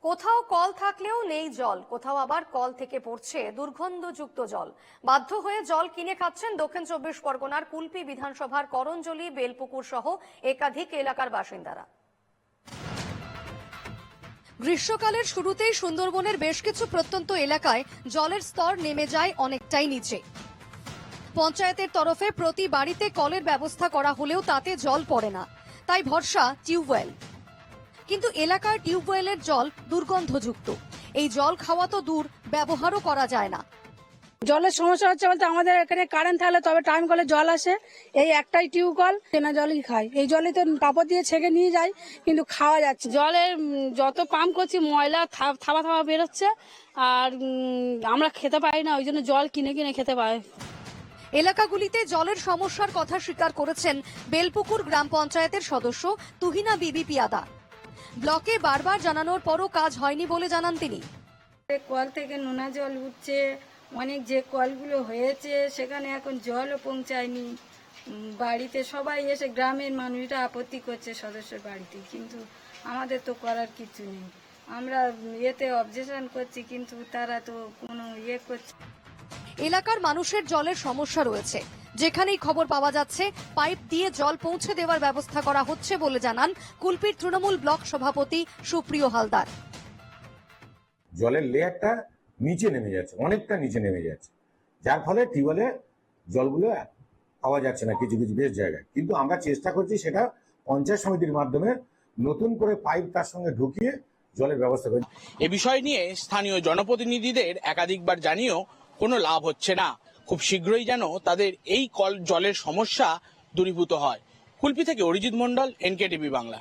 কোথাও কল থাকলেও নেই জল, কোথাও আবার কল থেকে পড়ছে দুর্গন্ধযুক্ত জল। বাধ্য হয়ে জল কিনে খাচ্ছেন দক্ষিণ 24 পরগনার কুলপি বিধানসভার করঞ্জলি, বেলপুকুর সহ একাধিক এলাকার বাসিন্দারা। গ্রীষ্মকালের শুরুতেই সুন্দরবনের বেশ কিছু প্রত্যন্ত এলাকায় জলের স্তর নেমে যায় অনেকটাই নিচে। পঞ্চায়েতের তরফে প্রতি বাড়িতে কলের ব্যবস্থা করা হলেও তাতে জল পড়ে না, তাই ভরসা টিউবওয়েল। কিন্তু এলাকার টিউবওয়েলের জল দুর্গন্ধযুক্ত। এই জল খাওয়া তো দূর, ব্যবহারও করা যায় না। জলের সমস্যা হচ্ছে বলতে আমাদের এখানে কারেন্ট থাকলে তবে টাইম কলে জল আসে, এই একটাই টিউবওয়েল, কেনা জলই খাই। এই জলই তো কাপড় দিয়ে ছেঁকে নিয়ে যাই, কিন্তু খাওয়া যাচ্ছে। জলের যত পাম্প করছি ময়লা থাবা থাবা বেরোচ্ছে, আর আমরা খেতে পারি না, ওই জন্য জল কিনে কিনে খেতে পাই। এলাকাগুলিতে জলের সমস্যার কথা স্বীকার করেছেন বেলপুকুর গ্রাম পঞ্চায়েতের সদস্য তুহিনা বিবি পিয়াদা। ব্লকে বারবার জানানোর পরও কাজ হয়নি বলে জানান তিনি। কল থেকে নোনা জল উঠছে, অনেক যে কলগুলো হয়েছে সেখানে এখন জলও পৌঁছায়নি। বাড়িতে সবাই এসে গ্রামের মানুষরা আপত্তি করছে সদস্যের বাড়িতে, কিন্তু আমাদের তো করার কিছু নেই। আমরা এতে অবজেকশন করছি, কিন্তু তারা তো কোনো করছে। এলাকার মানুষের জলের সমস্যা রয়েছে, যেখানেই খবর পাওয়া যাচ্ছে পাইপ দিয়ে জল পৌঁছে দেওয়ার ব্যবস্থা করা হচ্ছে বলে জানান কুলপির তৃণমূল ব্লক সভাপতি সুপ্রিয় হালদার। জলের লেয়ারটা নিচে নেমে যাচ্ছে, অনেকটা নিচে নেমে যাচ্ছে, যার ফলে টিউবওয়েলে জলগুলো পাওয়া যাচ্ছে না কিছু কিছু বেশ জায়গায়। কিন্তু আমরা চেষ্টা করছি সেটা পঞ্চায়েত সমিতির মাধ্যমে নতুন করে পাইপ তার সঙ্গে ঢুকিয়ে জলের ব্যবস্থা করছি। এ বিষয় নিয়ে স্থানীয় জনপ্রতিনিধিদের একাধিকবার জানিয়েও কোনো লাভ হচ্ছে না। খুব শীঘ্রই যেন তাদের এই জলের সমস্যা দূরীভূত হয়। কুলপি থেকে অরিজিৎ মণ্ডল, NK টিভি বাংলা।